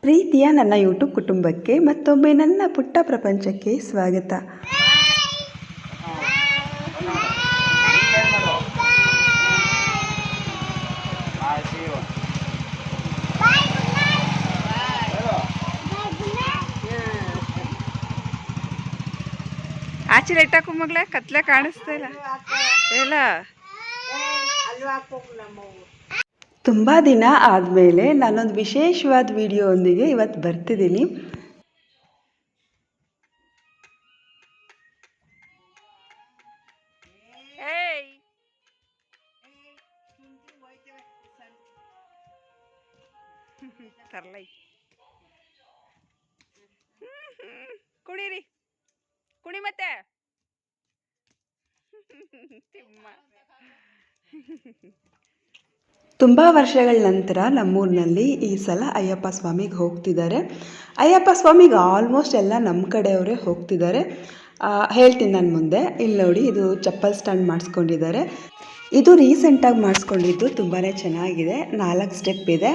ಪ್ರೀತಿಯ ನನ್ನ ಯೂಟ್ಯೂಬ್ ಕುಟುಂಬಕ್ಕೆ ಮತ್ತೊಮ್ಮೆ ನನ್ನ ಪುಟ್ಟ ಪ್ರಪಂಚಕ್ಕೆ ಸ್ವಾಗತ. ಆಚೆ ಲೈಟ್ ಹಾಕು ಮಗ್ಲ, ಕತ್ಲೆ ಕಾಣಿಸ್ತಾ ಇಲ್ಲ. ತುಂಬ ದಿನ ಆದಮೇಲೆ ನಾನೊಂದು ವಿಶೇಷವಾದ ವಿಡಿಯೋದೊಂದಿಗೆ ಇವತ್ತು ಬರ್ತಿದ್ದೀನಿ. ಕುಡೀರಿ, ಕುಡಿ ಮತ್ತೆ. ತುಂಬ ವರ್ಷಗಳ ನಂತರ ನಮ್ಮೂರಿನಲ್ಲಿ ಈ ಸಲ ಅಯ್ಯಪ್ಪ ಸ್ವಾಮಿಗೆ ಹೋಗ್ತಿದ್ದಾರೆ. ಅಯ್ಯಪ್ಪ ಸ್ವಾಮಿಗೆ ಆಲ್ಮೋಸ್ಟ್ ಎಲ್ಲ ನಮ್ಮ ಕಡೆಯವರೇ ಹೋಗ್ತಿದ್ದಾರೆ. ಹೇಳ್ತೀನಿ ನಾನು ಮುಂದೆ. ಇಲ್ಲಿ ನೋಡಿ, ಇದು ಚಪ್ಪಲ್ ಸ್ಟ್ಯಾಂಡ್ ಮಾಡಿಸ್ಕೊಂಡಿದ್ದಾರೆ. ಇದು ರೀಸೆಂಟಾಗಿ ಮಾಡಿಸ್ಕೊಂಡಿದ್ದು, ತುಂಬಾ ಚೆನ್ನಾಗಿದೆ. 4 ಸ್ಟೆಪ್ ಇದೆ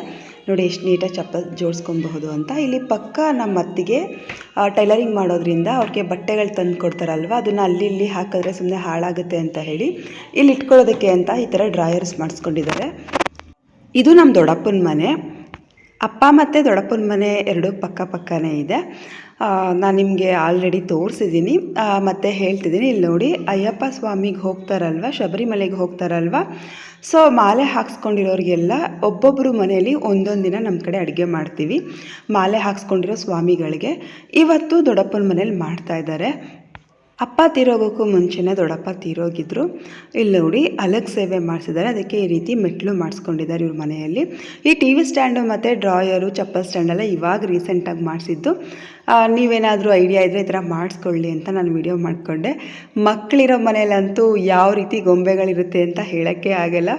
ನೋಡಿ, ಎಷ್ಟು ನೀಟಾಗಿ ಚಪ್ಪಲ್ ಜೋಡಿಸ್ಕೊಬಹುದು ಅಂತ. ಇಲ್ಲಿ ಪಕ್ಕ ನಮ್ಮ ಅತ್ತಿಗೆ ಟೈಲರಿಂಗ್ ಮಾಡೋದ್ರಿಂದ ಅವ್ರಿಗೆ ಬಟ್ಟೆಗಳು ತಂದು ಕೊಡ್ತಾರಲ್ವ, ಅದನ್ನು ಅಲ್ಲಿ ಇಲ್ಲಿ ಹಾಕಿದ್ರೆ ಸುಮ್ಮನೆ ಹಾಳಾಗುತ್ತೆ ಅಂತ ಹೇಳಿ ಇಲ್ಲಿ ಇಟ್ಕೊಳ್ಳೋದಕ್ಕೆ ಅಂತ ಈ ಥರ ಡ್ರಾಯರ್ಸ್ ಮಾಡಿಸ್ಕೊಂಡಿದ್ದಾರೆ. ಇದು ನಮ್ಮ ದೊಡ್ಡಪ್ಪನ ಮನೆ. ಅಪ್ಪ ಮತ್ತು ದೊಡ್ಡಪ್ಪನ ಮನೆ ಎರಡೂ ಪಕ್ಕನೇ ಇದೆ. ನಾನು ನಿಮಗೆ ಆಲ್ರೆಡಿ ತೋರಿಸಿದ್ದೀನಿ ಮತ್ತು ಹೇಳ್ತಿದ್ದೀನಿ. ಇಲ್ಲಿ ನೋಡಿ, ಅಯ್ಯಪ್ಪ ಸ್ವಾಮಿಗೆ ಹೋಗ್ತಾರಲ್ವ, ಶಬರಿಮಲೆಗೆ ಹೋಗ್ತಾರಲ್ವ, ಸೊ ಮಾಲೆ ಹಾಕ್ಸ್ಕೊಂಡಿರೋರಿಗೆಲ್ಲ ಒಬ್ಬೊಬ್ಬರು ಮನೆಯಲ್ಲಿ ಒಂದೊಂದು ದಿನ ನಮ್ಮ ಕಡೆ ಅಡುಗೆ ಮಾಡ್ತೀವಿ. ಮಾಲೆ ಹಾಕ್ಸ್ಕೊಂಡಿರೋ ಸ್ವಾಮಿಗಳಿಗೆ ಇವತ್ತು ದೊಡ್ಡಪ್ಪನ ಮನೇಲಿ ಮಾಡ್ತಾಯಿದ್ದಾರೆ. ಅಪ್ಪ ತೀರೋಗೋಕ್ಕೂ ಮುಂಚೆನೇ ದೊಡ್ಡಪ್ಪ ತೀರೋಗಿದ್ರು. ಇಲ್ಲಿ ನೋಡಿ, ಅಲಗ್ ಸೇವೆ ಮಾಡಿಸಿದ್ದಾರೆ. ಅದಕ್ಕೆ ಈ ರೀತಿ ಮೆಟ್ಲು ಮಾಡಿಸ್ಕೊಂಡಿದ್ದಾರೆ ಇವ್ರ ಮನೆಯಲ್ಲಿ. ಈ ಟಿ ವಿ ಸ್ಟ್ಯಾಂಡು ಮತ್ತು ಡ್ರಾಯರು, ಚಪ್ಪಲ್ ಸ್ಟ್ಯಾಂಡೆಲ್ಲ ಇವಾಗ ರೀಸೆಂಟಾಗಿ ಮಾಡಿಸಿದ್ದು. ನೀವೇನಾದರೂ ಐಡಿಯಾ ಇದ್ದರೆ ಈ ಥರ ಮಾಡಿಸ್ಕೊಳ್ಳಿ ಅಂತ ನಾನು ವಿಡಿಯೋ ಮಾಡಿಕೊಂಡೆ. ಮಕ್ಕಳಿರೋ ಮನೆಯಲ್ಲಂತೂ ಯಾವ ರೀತಿ ಗೊಂಬೆಗಳಿರುತ್ತೆ ಅಂತ ಹೇಳೋಕ್ಕೆ ಆಗಲ್ಲ.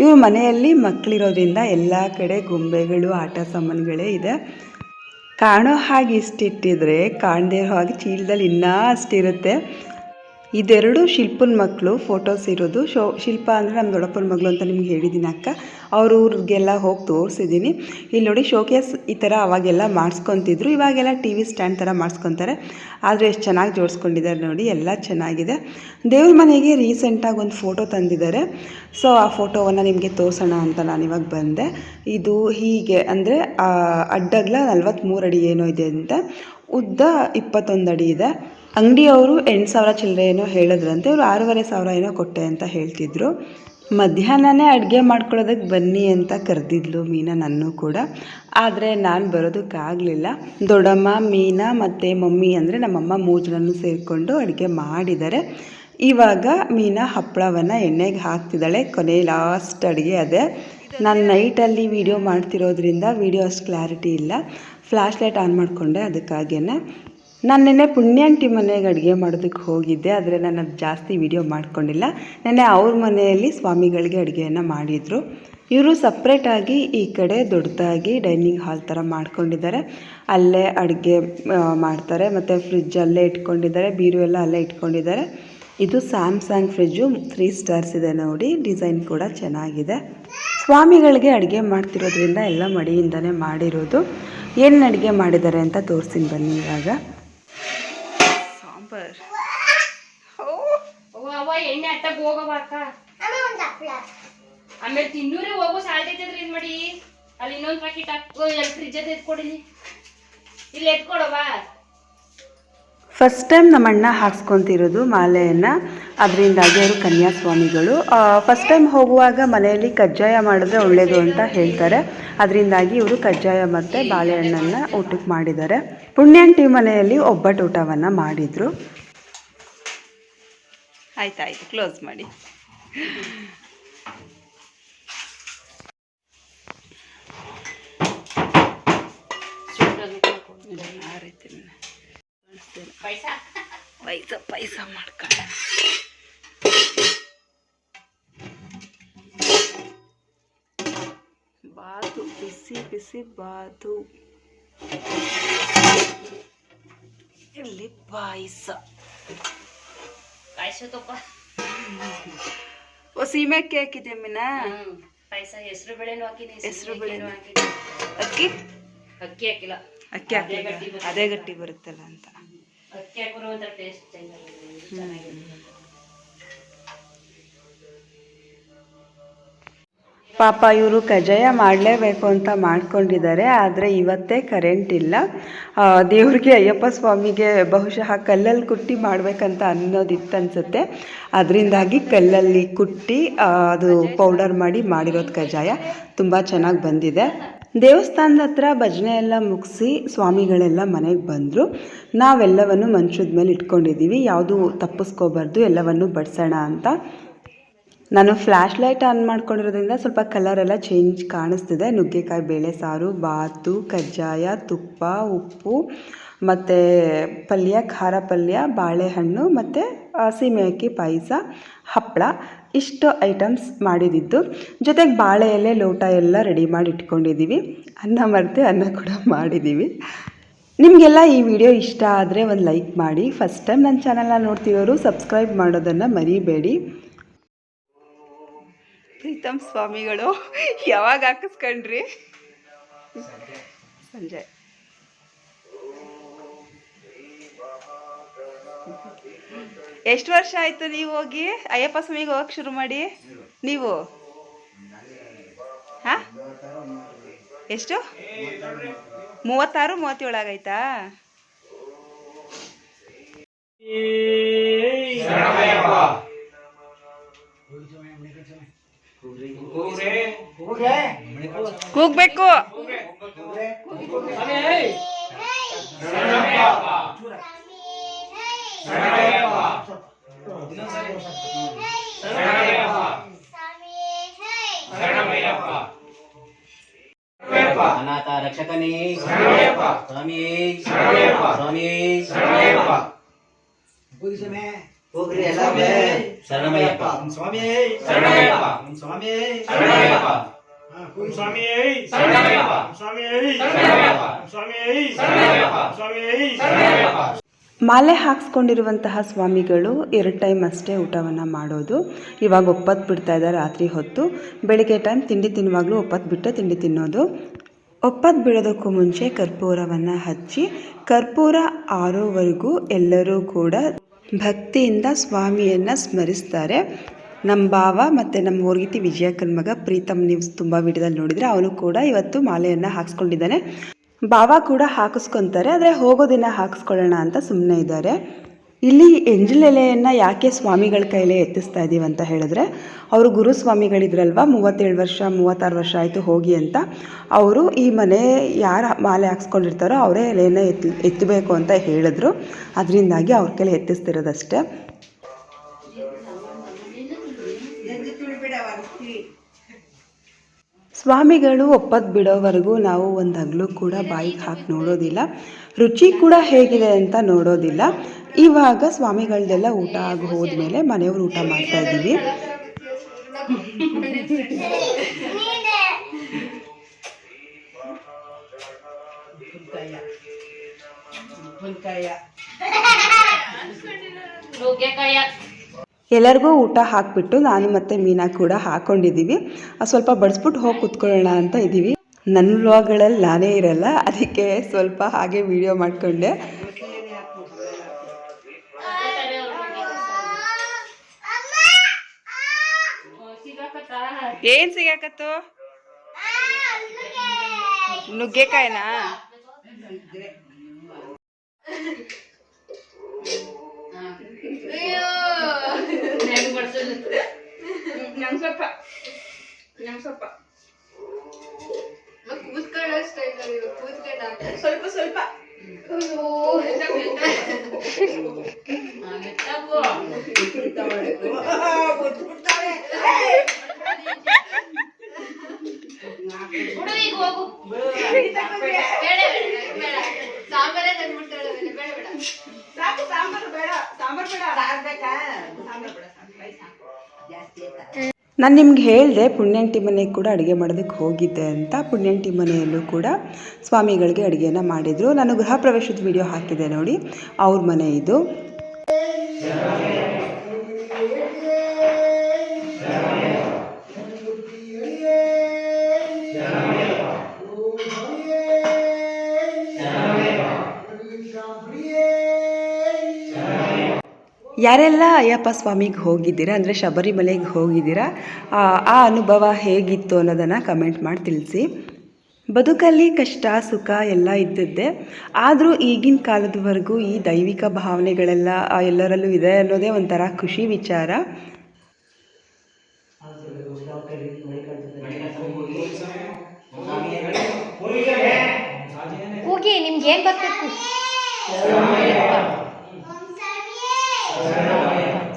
ಇವ್ರ ಮನೆಯಲ್ಲಿ ಮಕ್ಕಳಿರೋದ್ರಿಂದ ಎಲ್ಲ ಕಡೆ ಗೊಂಬೆಗಳು, ಆಟ ಸಾಮಾನುಗಳೇ ಇದೆ. ಕಾಣೋ ಹಾಗೆ ಇಷ್ಟಿಟ್ಟಿದ್ರೆ ಕಾಣದೇ ಇರೋ ಹಾಗೆ ಚೀಲದಲ್ಲಿ ಇನ್ನೂ ಅಷ್ಟಿರುತ್ತೆ. ಇದೆರಡು ಶಿಲ್ಪನ ಮಕ್ಕಳು ಫೋಟೋಸ್ ಇರೋದು. ಶಿಲ್ಪ ಅಂದರೆ ನಮ್ಮ ದೊಡ್ಡಪ್ಪನ ಮಗಳು ಅಂತ ನಿಮ್ಗೆ ಹೇಳಿದ್ದೀನಿ ಅಕ್ಕ. ಅವ್ರ ಊರಿಗೆಲ್ಲ ಹೋಗಿ ತೋರಿಸಿದ್ದೀನಿ. ಇಲ್ಲಿ ನೋಡಿ, ಶೋಕೇಸ್ ಈ ಥರ ಅವಾಗೆಲ್ಲ ಮಾಡಿಸ್ಕೊತಿದ್ರು. ಇವಾಗೆಲ್ಲ ಟಿ ವಿ ಸ್ಟ್ಯಾಂಡ್ ಥರ ಮಾಡಿಸ್ಕೊತಾರೆ. ಆದರೆ ಎಷ್ಟು ಚೆನ್ನಾಗಿ ಜೋಡಿಸ್ಕೊಂಡಿದ್ದಾರೆ ನೋಡಿ, ಎಲ್ಲ ಚೆನ್ನಾಗಿದೆ. ದೇವ್ರ ಮನೆಗೆ ರೀಸೆಂಟಾಗಿ ಒಂದು ಫೋಟೋ ತಂದಿದ್ದಾರೆ. ಸೊ ಆ ಫೋಟೋವನ್ನು ನಿಮಗೆ ತೋರಿಸೋಣ ಅಂತ ನಾನಿವಾಗ ಬಂದೆ. ಇದು ಹೀಗೆ ಅಂದರೆ ಅಡ್ಡಗಲ 43 ಅಡಿ ಏನೋ ಇದೆ ಅಂತ, ಉದ್ದ 21 ಅಡಿ ಇದೆ. ಅಂಗಡಿಯವರು 8,000 ಚಿಲ್ಲರೆ ಏನೋ ಹೇಳಿದ್ರಂತೆ. ಇವರು 6,500 ಏನೋ ಕೊಟ್ಟೆ ಅಂತ ಹೇಳ್ತಿದ್ರು. ಮಧ್ಯಾಹ್ನನೇ ಅಡುಗೆ ಮಾಡ್ಕೊಳ್ಳೋದಕ್ಕೆ ಬನ್ನಿ ಅಂತ ಕರೆದಿದ್ಲು ಮೀನಾ ನನ್ನೂ ಕೂಡ. ಆದರೆ ನಾನು ಬರೋದಕ್ಕಾಗಲಿಲ್ಲ. ದೊಡ್ಡಮ್ಮ, ಮೀನಾ ಮತ್ತು ಮಮ್ಮಿ ಅಂದರೆ ನಮ್ಮಮ್ಮ 3 ಜನನೂ ಸೇರಿಕೊಂಡು ಅಡುಗೆ ಮಾಡಿದ್ದಾರೆ. ಇವಾಗ ಮೀನಾ ಹಪ್ಪಳವನ್ನು ಎಣ್ಣೆಗೆ ಹಾಕ್ತಿದ್ದಾಳೆ. ಕೊನೆ ಲಾಸ್ಟ್ ಅಡುಗೆ ಅದೇ. ನಾನು ನೈಟಲ್ಲಿ ವೀಡಿಯೋ ಮಾಡ್ತಿರೋದ್ರಿಂದ ವೀಡಿಯೋ ಅಷ್ಟು ಕ್ಲಾರಿಟಿ ಇಲ್ಲ. ಫ್ಲ್ಯಾಶ್ ಲೈಟ್ ಆನ್ ಮಾಡಿಕೊಂಡೆ, ಅದಕ್ಕಾಗೇ. ನಾನು ನೆನ್ನೆ ಪುಣ್ಯಾಂಟಿ ಮನೆಗೆ ಅಡುಗೆ ಮಾಡೋದಕ್ಕೆ ಹೋಗಿದ್ದೆ, ಆದರೆ ನಾನು ಅದು ಜಾಸ್ತಿ ವೀಡಿಯೋ ಮಾಡ್ಕೊಂಡಿಲ್ಲ. ನೆನ್ನೆ ಅವ್ರ ಮನೆಯಲ್ಲಿ ಸ್ವಾಮಿಗಳಿಗೆ ಅಡುಗೆಯನ್ನು ಮಾಡಿದರು. ಇವರು ಸಪ್ರೇಟಾಗಿ ಈ ಕಡೆ ದೊಡ್ಡದಾಗಿ ಡೈನಿಂಗ್ ಹಾಲ್ ಥರ ಮಾಡ್ಕೊಂಡಿದ್ದಾರೆ. ಅಲ್ಲೇ ಅಡುಗೆ ಮಾಡ್ತಾರೆ. ಮತ್ತು ಫ್ರಿಜ್ ಅಲ್ಲೇ ಇಟ್ಕೊಂಡಿದ್ದಾರೆ, ಬೀರು ಎಲ್ಲ ಅಲ್ಲೇ ಇಟ್ಕೊಂಡಿದ್ದಾರೆ. ಇದು ಸ್ಯಾಮ್ಸಂಗ್ ಫ್ರಿಜ್ಜು, 3 ಸ್ಟಾರ್ಸ್ ಇದೆ ನೋಡಿ. ಡಿಸೈನ್ ಕೂಡ ಚೆನ್ನಾಗಿದೆ. ಸ್ವಾಮಿಗಳಿಗೆ ಅಡುಗೆ ಮಾಡ್ತಿರೋದ್ರಿಂದ ಎಲ್ಲ ಮಡಿಯಿಂದನೇ ಮಾಡಿರೋದು. ಏನು ಅಡುಗೆ ಮಾಡಿದ್ದಾರೆ ಅಂತ ತೋರಿಸ್ತೀನಿ ಬನ್ನಿ. ಇವಾಗ ಸಾಂಬಾರ್, ಎಣ್ಣೆ ಅಟ್ಟಕ್ಕೆ ಹೋಗಬಾಕ, ಆಮೇಲೆ ತಿನ್ನೂರಿ ಹೋಗೋ ಸಾಲ್ತೈತಿದ್ರೆ ಇದು ಮಾಡಿ ಅಲ್ಲಿ ಇನ್ನೊಂದು ಪ್ಯಾಕೆಟ್ ಹಾಕೋ. ಎಲ್ಲಿ ಫ್ರಿಜ್ ಅದು ಎತ್ಕೊಡಿಲಿ, ಇಲ್ಲಿ ಎತ್ಕೊಡವಾ. ಫಸ್ಟ್ ಟೈಮ್ ನಮ್ಮ ಅಣ್ಣ ಹಾಕ್ಸ್ಕೊತಿರೋದು ಮಾಲೆಯನ್ನು. ಅದರಿಂದಾಗಿ ಅವರು ಕನ್ಯಾಸ್ವಾಮಿಗಳು. ಫಸ್ಟ್ ಟೈಮ್ ಹೋಗುವಾಗ ಮನೆಯಲ್ಲಿ ಕಜ್ಜಾಯ ಮಾಡಿದ್ರೆ ಒಳ್ಳೆಯದು ಅಂತ ಹೇಳ್ತಾರೆ. ಅದರಿಂದಾಗಿ ಇವರು ಕಜ್ಜಾಯ ಮತ್ತು ಬಾಳೆಹಣ್ಣನ್ನು ಊಟಕ್ಕೆ ಮಾಡಿದ್ದಾರೆ. ಪುಣ್ಯಾಂಟಿ ಮನೆಯಲ್ಲಿ ಒಬ್ಬಟ್ಟು ಊಟವನ್ನು ಮಾಡಿದರು. ಆಯ್ತಾಯ್ತು, ಕ್ಲೋಸ್ ಮಾಡಿ. ಪಾಯಸ ಮಾಡ್ಕೊಳ್ಳ. ಬಾತು, ಬಿಸಿ ಬಿಸಿ ಬಾತು. ಇಲ್ಲಿ ಪಾಯಸ. ಸೀಮೆಕ್ಕೆ ಹಾಕಿದ್ದೆ ಮೀನಾ. ಪಾಯಸ ಹೆಸರು ಬೇಳೆನೂ ಹಾಕಿನಿ, ಹೆಸರು ಬೇಳೆನೂ ಹಾಕಿದ್ದೆ. ಅಕ್ಕಿ ಅಕ್ಕಿ ಹಾಕಿಲ್ಲ. ಅಕ್ಕಿ ಹಾಕಿಲ್ಲ, ಅದೇ ಗಟ್ಟಿ ಬರುತ್ತಲ್ಲ ಅಂತ. ಅಕ್ಕಿ ಹಾಕಿರೋ ಒಂಥರ ಟೇಸ್ಟ್ ಚೇಂಜ್ ಆಗಿದೆ, ಚೆನ್ನಾಗಿದೆ. ಪಾಪ ಇವರು ಕಜ್ಜಾಯ ಮಾಡಲೇಬೇಕು ಅಂತ ಮಾಡ್ಕೊಂಡಿದ್ದಾರೆ, ಆದರೆ ಇವತ್ತೇ ಕರೆಂಟ್ ಇಲ್ಲ. ದೇವ್ರಿಗೆ ಅಯ್ಯಪ್ಪ ಸ್ವಾಮಿಗೆ ಬಹುಶಃ ಕಲ್ಲಲ್ಲಿ ಕುಟ್ಟಿ ಮಾಡಬೇಕಂತ ಅನ್ನೋದಿತ್ತು ಅನಿಸುತ್ತೆ. ಅದರಿಂದಾಗಿ ಕಲ್ಲಲ್ಲಿ ಕುಟ್ಟಿ ಅದು ಪೌಡರ್ ಮಾಡಿ ಮಾಡಿರೋದು ಕಜ್ಜಾಯ ತುಂಬ ಚೆನ್ನಾಗಿ ಬಂದಿದೆ. ದೇವಸ್ಥಾನದ ಹತ್ರ ಭಜನೆ ಎಲ್ಲ ಮುಗಿಸಿ ಸ್ವಾಮಿಗಳೆಲ್ಲ ಮನೆಗೆ ಬಂದರು. ನಾವೆಲ್ಲವನ್ನು ಮಂಚದ ಮೇಲೆ ಇಟ್ಕೊಂಡಿದ್ದೀವಿ, ಯಾವುದು ತಪ್ಪಿಸ್ಕೋಬಾರ್ದು, ಎಲ್ಲವನ್ನು ಬಡಿಸೋಣ ಅಂತ. ನಾನು ಫ್ಲ್ಯಾಶ್ ಲೈಟ್ ಆನ್ ಮಾಡ್ಕೊಂಡಿರೋದ್ರಿಂದ ಸ್ವಲ್ಪ ಕಲರೆಲ್ಲ ಚೇಂಜ್ ಕಾಣಿಸ್ತಿದೆ. ನುಗ್ಗೆಕಾಯಿ ಬೇಳೆ ಸಾರು, ಬಾತು, ಕಜ್ಜಾಯ, ತುಪ್ಪ, ಉಪ್ಪು ಮತ್ತು ಪಲ್ಯ, ಖಾರ ಪಲ್ಯ, ಬಾಳೆಹಣ್ಣು ಮತ್ತು ಸೀಮೆ ಅಕ್ಕಿ ಪಾಯಸ, ಹಪ್ಪಳ, ಇಷ್ಟು ಐಟಮ್ಸ್ ಮಾಡಿದ್ದು. ಜೊತೆಗೆ ಬಾಳೆ ಎಲೆ, ಲೋಟ ಎಲ್ಲ ರೆಡಿ ಮಾಡಿ ಇಟ್ಕೊಂಡಿದ್ದೀವಿ. ಅನ್ನ ಮರೆತೆ ಅನ್ನ ಕೂಡ ಮಾಡಿದ್ದೀವಿ. ನಿಮಗೆಲ್ಲ ಈ ವಿಡಿಯೋ ಇಷ್ಟ ಆದರೆ ಒಂದು ಲೈಕ್ ಮಾಡಿ. ಫಸ್ಟ್ ಟೈಮ್ ನನ್ನ ಚಾನಲ್ನ ನೋಡ್ತಿರೋರು ಸಬ್ಸ್ಕ್ರೈಬ್ ಮಾಡೋದನ್ನು ಮರಿಬೇಡಿ. ಪ್ರೀತಮ್ ಸ್ವಾಮಿಗಳು ಯಾವಾಗ ಹಾಕಿಸ್ಕೊಂಡ್ರಿ? ಸಂಜೆ. ಎಷ್ಟು ವರ್ಷ ಆಯಿತು ನೀವು ಹೋಗಿ ಅಯ್ಯಪ್ಪ ಸ್ವಾಮಿಗೆ ಹೋಗಕ್ಕೆ ಶುರು ಮಾಡಿ? ನೀವು ಹಾಂ ಎಷ್ಟು 36 37 ಆಗೈತಾ? ಕೂಗ್ಬೇಕು. ಅನಾಥ ರಕ್ಷಕನೇ ಸ್ವಾಮಿ ಸ್ವಾಮಿ ಹೋಗ್ರಿ ಎಲ್ಲ ಶರಣಮಯ್ಯಪ್ಪ ಸ್ವಾಮಿ ಶರಣಮಯ್ಯಪ್ಪ ಸ್ವಾಮಿ ಶರಣಮಯ್ಯಪ್ಪ ಸ್ವಾಮಿ ಶರಣಮಯ್ಯಪ್ಪ ಸ್ವಾಮಿ ಶರಣಮಯ್ಯಪ್ಪ ಸ್ವಾಮಿ ಶರಣಮಯ್ಯಪ್ಪ ಸ್ವಾಮಿ ಶರಣಮಯ್ಯಪ್ಪ. ಮಾಲೆ ಹಾಕ್ಸ್ಕೊಂಡಿರುವಂತಹ ಸ್ವಾಮಿಗಳು 2 ಟೈಮ್ ಅಷ್ಟೇ ಊಟವನ್ನು ಮಾಡೋದು. ಇವಾಗ ಒಪ್ಪತ್ತು ಬಿಡ್ತಾ ಇದ್ದಾರೆ ರಾತ್ರಿ ಹೊತ್ತು. ಬೆಳಿಗ್ಗೆ ಟೈಮ್ ತಿಂಡಿ ತಿನ್ನುವಾಗಲೂ ಒಪ್ಪತ್ತು ಬಿಟ್ಟೆ ತಿಂಡಿ ತಿನ್ನೋದು. ಒಪ್ಪತ್ತು ಬಿಡೋದಕ್ಕೂ ಮುಂಚೆ ಕರ್ಪೂರವನ್ನು ಹಚ್ಚಿ ಕರ್ಪೂರ ಆರೋವರೆಗೂ ಎಲ್ಲರೂ ಕೂಡ ಭಕ್ತಿಯಿಂದ ಸ್ವಾಮಿಯನ್ನು ಸ್ಮರಿಸ್ತಾರೆ. ನಮ್ಮ ಭಾವ ಮತ್ತು ನಮ್ಮ ಊರ್ಗಿತಿ ವಿಜಯಕ್ಕನ ಮಗ ಪ್ರೀತಮ್, ನೀವು ತುಂಬ ವಿಡಿಯೋದಲ್ಲಿ ನೋಡಿದರೆ ಅವನು ಕೂಡ ಇವತ್ತು ಮಾಲೆಯನ್ನು ಹಾಕ್ಸ್ಕೊಂಡಿದ್ದಾನೆ. ಭಾವ ಕೂಡ ಹಾಕಿಸ್ಕೊತಾರೆ, ಆದರೆ ಹೋಗೋ ದಿನ ಹಾಕಿಸ್ಕೊಳ್ಳೋಣ ಅಂತ ಸುಮ್ಮನೆ ಇದ್ದಾರೆ. ಇಲ್ಲಿ ಎಂಜಲ್ ಎಲೆಯನ್ನು ಯಾಕೆ ಸ್ವಾಮಿಗಳ ಕೈಲೇ ಎತ್ತಿಸ್ತಾ ಇದ್ದೀವಿ ಅಂತ ಹೇಳಿದ್ರೆ, ಅವರು ಗುರುಸ್ವಾಮಿಗಳಿದ್ರಲ್ವ, 37 ವರ್ಷ 36 ವರ್ಷ ಆಯಿತು ಹೋಗಿ ಅಂತ. ಅವರು ಈ ಮನೆ ಯಾರು ಮಾಲೆ ಹಾಕ್ಸ್ಕೊಂಡಿರ್ತಾರೋ ಅವರೇ ಎಲೆಯನ್ನು ಎತ್ತಬೇಕು ಅಂತ ಹೇಳಿದ್ರು. ಅದರಿಂದಾಗಿ ಅವ್ರ ಕೈಲಿ ಎತ್ತಿಸ್ತಿರೋದಷ್ಟೇ. ಸ್ವಾಮಿಗಳು ಒಪ್ಪತ್ತು ಬಿಡೋವರೆಗೂ ನಾವು ಒಂದು ಹಗಲು ಕೂಡ ಬಾಯಿಗೆ ಹಾಕಿ ನೋಡೋದಿಲ್ಲ, ರುಚಿ ಕೂಡ ಹೇಗಿದೆ ಅಂತ ನೋಡೋದಿಲ್ಲ. ಇವಾಗ ಸ್ವಾಮಿಗಳದೆಲ್ಲ ಊಟ ಆಗಿ ಹೋದ್ಮೇಲೆ ಮನೆಯವರು ಊಟ ಮಾಡ್ತಾ ಇದ್ದೀವಿ. ಎಲ್ಲರಿಗೂ ಊಟ ಹಾಕಿಬಿಟ್ಟು ನಾನು ಮತ್ತು ಮೀನಾ ಕೂಡ ಹಾಕ್ಕೊಂಡಿದ್ದೀವಿ. ಸ್ವಲ್ಪ ಬಡಿಸ್ಬಿಟ್ಟು ಹೋಗಿ ಕುತ್ಕೊಳ್ಳೋಣ ಅಂತ ಇದ್ದೀವಿ. ನನ್ನ ವ್ಲಾಗ್ಗಳಲ್ಲಿ ನಾನೇ ಇರಲ್ಲ, ಅದಕ್ಕೆ ಸ್ವಲ್ಪ ಹಾಗೆ ವಿಡಿಯೋ ಮಾಡಿಕೊಂಡೆ. ಏನು ಸಿಗಾಕತ್ತು? ನುಗ್ಗೆಕಾಯಿನಾ? ಸ್ವಲ್ಪ ಸ್ವಲ್ಪ ನಾನು ನಿಮ್ಗೆ ಹೇಳಿದೆ ಪುಣ್ಯಾಂಟಿ ಮನೆಗೆ ಕೂಡ ಅಡುಗೆ ಮಾಡೋದಕ್ಕೆ ಹೋಗಿದ್ದೆ ಅಂತ. ಪುಣ್ಯಾಂಟಿ ಮನೆಯಲ್ಲೂ ಕೂಡ ಸ್ವಾಮಿಗಳಿಗೆ ಅಡುಗೆನ ಮಾಡಿದರು. ನಾನು ಗೃಹ ಪ್ರವೇಶದ ವಿಡಿಯೋ ಹಾಕಿದ್ದೆ ನೋಡಿ, ಅವ್ರ ಮನೆ ಇದು. ಯಾರೆಲ್ಲ ಅಯ್ಯಪ್ಪ ಸ್ವಾಮಿಗೆ ಹೋಗಿದ್ದೀರಾ ಅಂದರೆ ಶಬರಿಮಲೆಗೆ ಹೋಗಿದ್ದೀರಾ, ಆ ಅನುಭವ ಹೇಗಿತ್ತು ಅನ್ನೋದನ್ನು ಕಮೆಂಟ್ ಮಾಡಿ ತಿಳಿಸಿ. ಬದುಕಲ್ಲಿ ಕಷ್ಟ ಸುಖ ಎಲ್ಲ ಇದ್ದದ್ದೇ, ಆದರೂ ಈಗಿನ ಕಾಲದವರೆಗೂ ಈ ದೈವಿಕ ಭಾವನೆಗಳೆಲ್ಲ ಎಲ್ಲರಲ್ಲೂ ಇದೆ ಅನ್ನೋದೇ ಒಂಥರ ಖುಷಿ ವಿಚಾರ. ಹೋಗಿ ನಿಮ್ಗೆ ಏನು ಬರಬೇಕು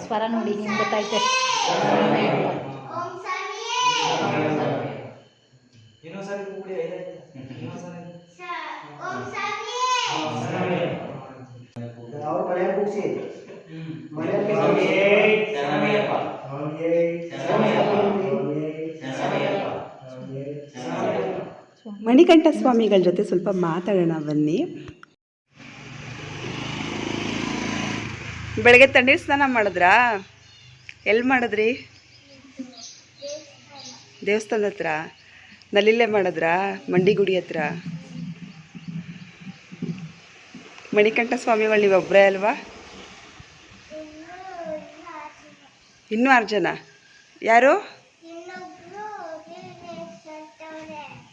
ಸ್ವರ ನೋಡಿ ನಿಮ್ಗೆ ಗೊತ್ತಾಯ್ತೆ. ಮಣಿಕಂಠ ಸ್ವಾಮಿಗಳ ಜೊತೆ ಸ್ವಲ್ಪ ಮಾತಾಡೋಣ ಬನ್ನಿ. ಬೆಳಗ್ಗೆ ತಣ್ಣೀರು ಸ್ನಾನ ಮಾಡಿದ್ರಾ? ಎಲ್ಲಿ ಮಾಡಿದ್ರಿ? ದೇವಸ್ಥಾನದ ಹತ್ರ ನಲ್ಲಿಲ್ಲೇ ಮಾಡಿದ್ರಾ? ಮಂಡಿಗುಡಿ ಹತ್ರ? ಮಣಿಕಂಠ ಸ್ವಾಮಿಗಳು ನೀವು ಒಬ್ಬರೇ ಅಲ್ವಾ? ಇನ್ನೂ 6 ಜನ? ಯಾರು?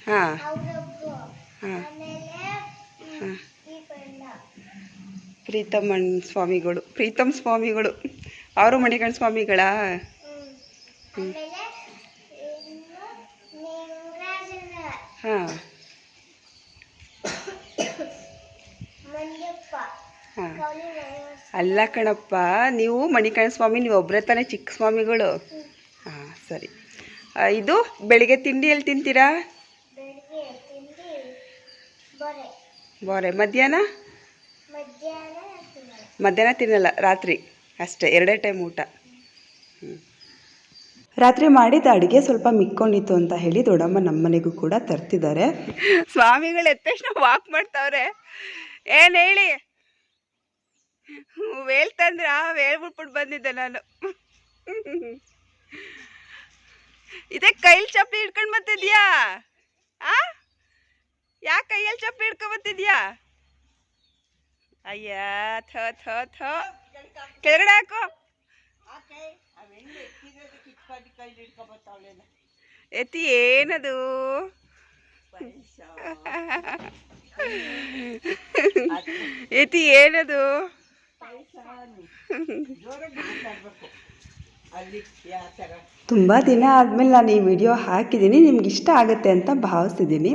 ಹಾಂ ಹಾಂ ಹಾಂ ಪ್ರೀತಮ್ ಸ್ವಾಮಿಗಳು ಅವರು ಮಣಿಕಂಠ ಸ್ವಾಮಿಗಳಾ? ಹಾಂ ಹಾಂ ಅಲ್ಲ ಕಣಪ್ಪ, ನೀವು ಮಣಿಕಂಠ ಸ್ವಾಮಿ ನೀವು ಒಬ್ಬರೇ ತಾನೇ ಚಿಕ್ಕ ಸ್ವಾಮಿಗಳು? ಹಾಂ ಸರಿ. ಇದು ಬೆಳಿಗ್ಗೆ ತಿಂಡಿ ಎಲ್ಲಿ ತಿಂತೀರಾ? ಬೋರೆ. ಮಧ್ಯಾಹ್ನ ತಿನ್ನಲ್ಲ, ರಾತ್ರಿ ಅಷ್ಟೇ, 2 ಟೈಮ್ ಊಟ. ರಾತ್ರಿ ಮಾಡಿದ ಅಡುಗೆ ಸ್ವಲ್ಪ ಮಿಕ್ಕೊಂಡಿತ್ತು ಅಂತ ಹೇಳಿ ದೊಡ್ಡಮ್ಮ ನಮ್ಮನೆಗೂ ಕೂಡ ತರ್ತಿದ್ದಾರೆ. ಸ್ವಾಮಿಗಳು ಎದ್ದ ತಕ್ಷಣ ವಾಕ್ ಮಾಡ್ತಾವ್ರೆ. ಏನು ಹೇಳಿ, ಹೇಳ್ತಂದ್ರ ಹೇಳ್ಬಿಟ್ಬಿಟ್ಟು ಬಂದಿದ್ದೆ ನಾನು. ಇದೇ ಕೈಲಿ ಚಪ್ಪಲಿ ಹಿಡ್ಕೊಂಡು ಬರ್ತಿದ್ಯಾ? ಯಾಕೆ ಕೈಯಲ್ಲಿ ಚಪ್ಪಲಿ ಹಿಡ್ಕೊಂಡು ಬರ್ತಿದ್ಯಾ? ಅಯ್ಯ ಥೋ ಥೋ ಥೋ, ಕೆಳಗಡೆ ಹಾಕು. ಎತ್ತಿ ಏನದು? ಎತ್ತಿ ಏನದು? ತುಂಬ ದಿನ ಆದಮೇಲೆ ನಾನು ಈ ವಿಡಿಯೋ ಹಾಕಿದ್ದೀನಿ. ನಿಮ್ಗೆ ಇಷ್ಟ ಆಗುತ್ತೆ ಅಂತ ಭಾವಿಸ್ತಿದ್ದೀನಿ.